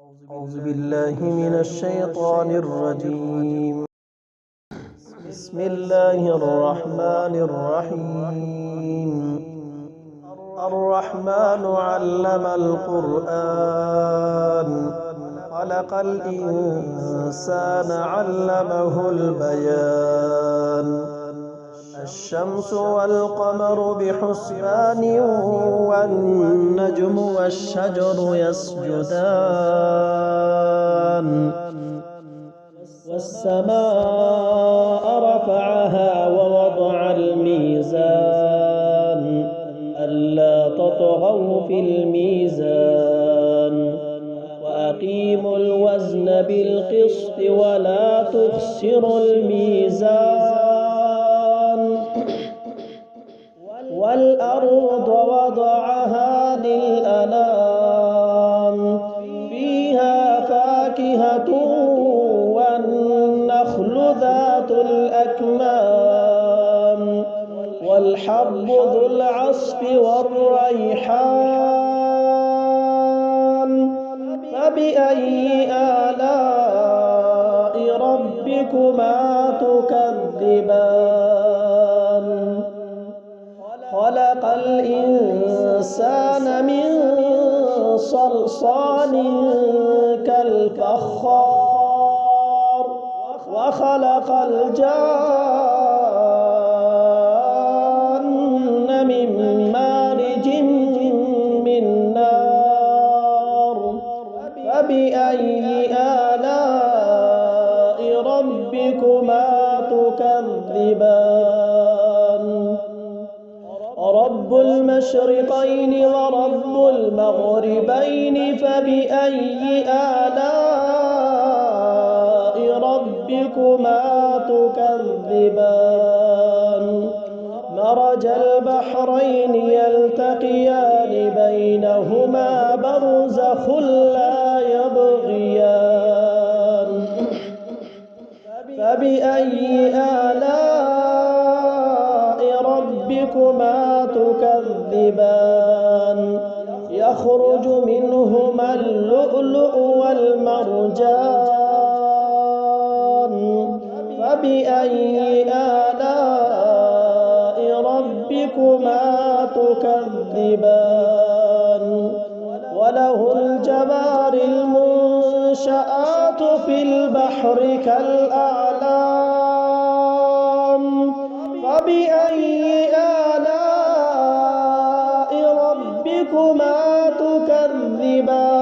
أعوذ بالله من الشيطان الرجيم. بسم الله الرحمن الرحيم. الرحمن علم القرآن، خلق الإنسان علمه البيان. الشمس والقمر بحسبان، والنجم والشجر يسجدان. والسماء رفعها ووضع الميزان، ألا تطغوا في الميزان، وأقيموا الوزن بالقسط ولا تخسروا الميزان. والأرض وضعها للأنام، فيها فاكهة والنخل ذات الأكمام، والحب ذو العصف والريحان. فبأي آلاء ربكما تكذبان؟ خلق الإنسان من صلصال كالفخار، وخلق الجان من مارج من نار. فبأي آلاء ربكما تكذبان؟ رب المشرقين ورب المغربين، فبأي آلاء ربكما تكذبان؟ مرج البحرين يلتقيان، بينهما برزخ لا يبغيان. فبأي آلاء ربكما تكذبان؟ يخرج منهما اللؤلؤ والمرجان. فبأي آلاء ربكما تكذبان؟ وله الجوار المنشآت في البحر كالأعلام. فبأي آلاء ربكما تكذبان؟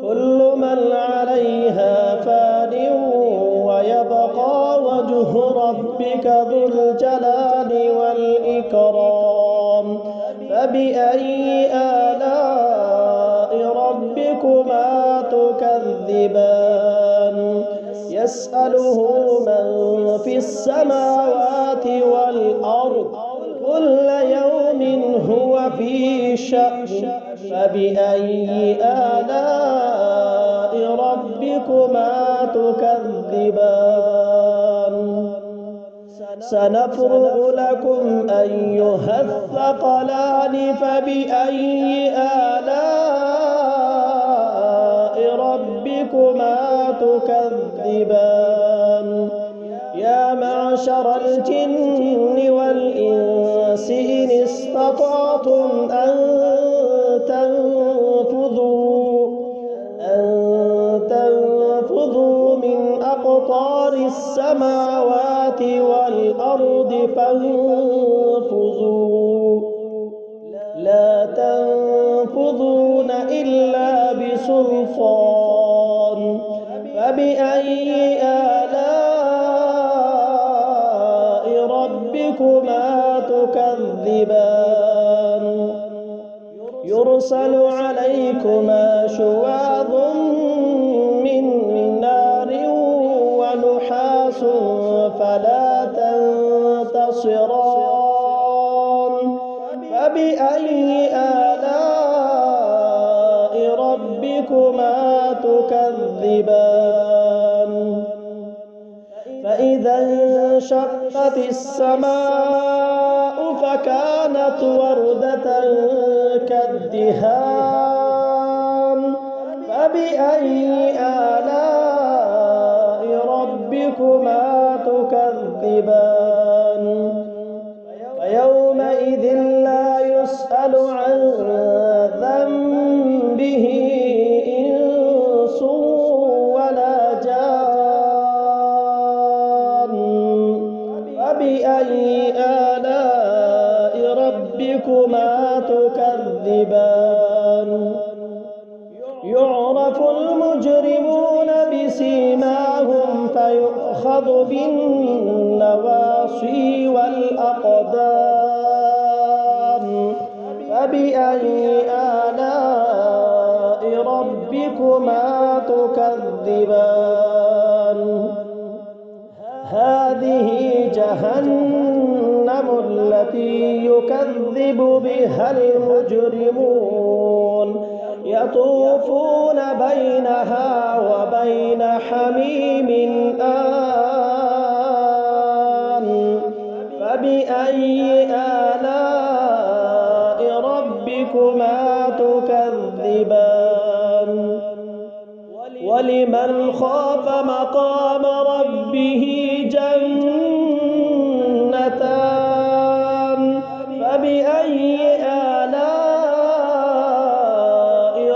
كل من عليها فان، ويبقى وجه ربك ذو الجلال والإكرام. فبأي آلاء ربكما تكذبان؟ يسأله من في السماوات والأرض، كل يوم هو في شأن. فبأي آلاء ربكما تكذبان؟ سنفرغ لكم أيها الثقلان. فبأي آلاء ربكما تكذبان؟ يا معشر الجن والإنس إن استطعتم أن تنفذوا من أقطار السماوات والأرض فانفذوا، لا تنفذون إلا بسلطان. فبأي آلاء ربكما تكذبان؟ يرسل عليكما شواظ من نار ونحاس فلا تنتصران. فبأي آلاء ربكما تكذبان؟ فإذا انشقت السماء فكانت وردة كالدهان. فبأي آلاء ربكما تكذبان فيومئذ لا يسأل عن ذنبه إنس ولا جان فبأي آلاء ربكما تكذبان يعرف المجرمون بسيماهم فيؤخذ بالنواصي والأقدام فبأي آلاء ربكما تكذبان هذه جهنم التي يكذب بها المجرمون يطوفون بينها وبين حميم آن فبأي آلاء ربكما تكذبان ولمن خاف مقام ربه جنتان فبأي آلاء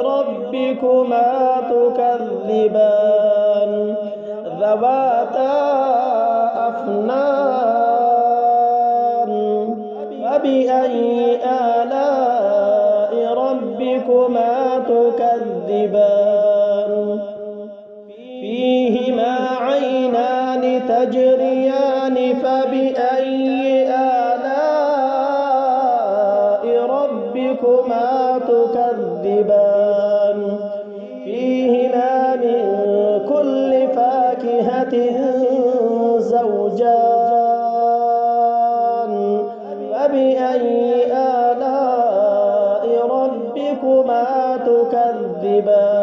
ربكما تكذبان ذواتا أفنان فبأي آلاء ربكما تكذبان فيهما عينان تجريان فبأي آلاء ربكما تكذبان فيهما من كل فاكهة زوجان فبأي آلاء ربكما تكذبان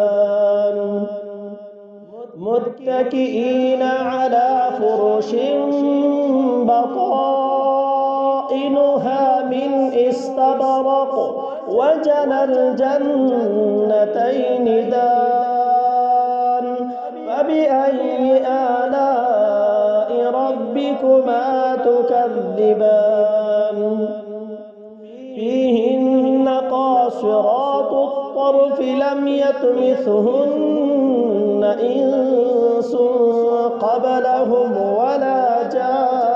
متكئين على فرش بطائنها من استبرق وجنى الجنتين دان فبأي آلاء ربكما تكذبان فيهن قاصرات الطرف لم يطمثهن إنس قبلهم ولا جان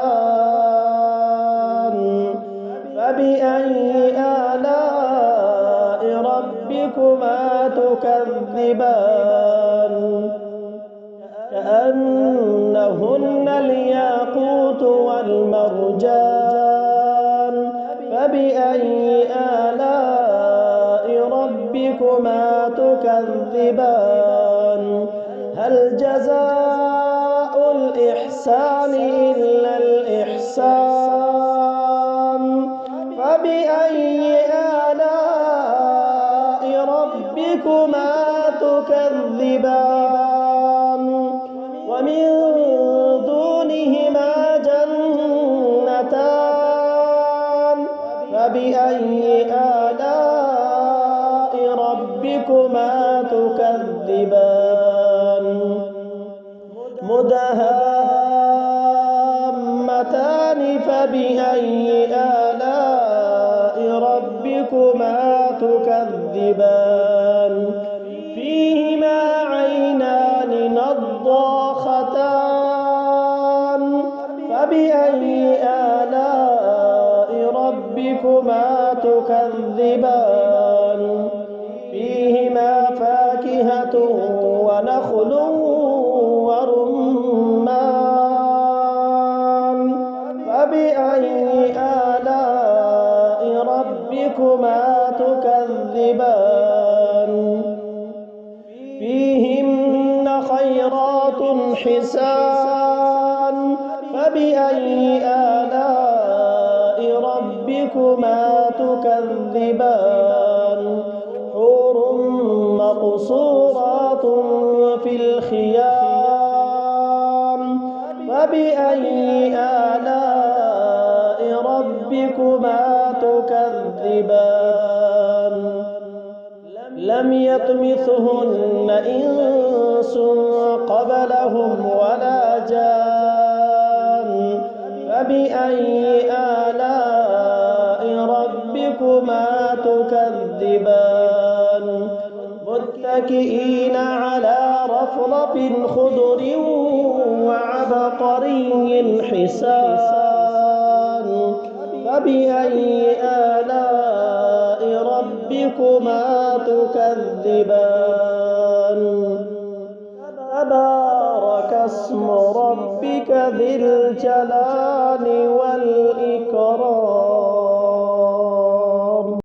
فبأي آلاء ربكما تكذبان كأنهن الياقوت والمرجان فبأي آلاء ربكما تكذبان هل جزاء الإحسان إلا الإحسان فبأي آلاء ربكما تكذبان ومن دونهما جنتان فبأي آلاء ربكما تكذبان مدهامتان فبأي آلاء ربكما تكذبان فيهما عينان نضاختان فبأي آلاء ربكما تكذبان فيهما فاكهة ونخل ورمان فبأي آلاء ربكما تكذبان فيهن خيرات حسان فبأي آلاء ربكما تكذبان حور مقصورات في الخيام فبأي آلاء ربكما تكذبان لم يطمثهن إنس قبلهم ولا جان فبأي آلاء ربكما تكذبان متكئين على رفرف خضر وعبقري حسان فبأي آلاء ربكما تكذبان تبارك اسم ربك ذي الجلال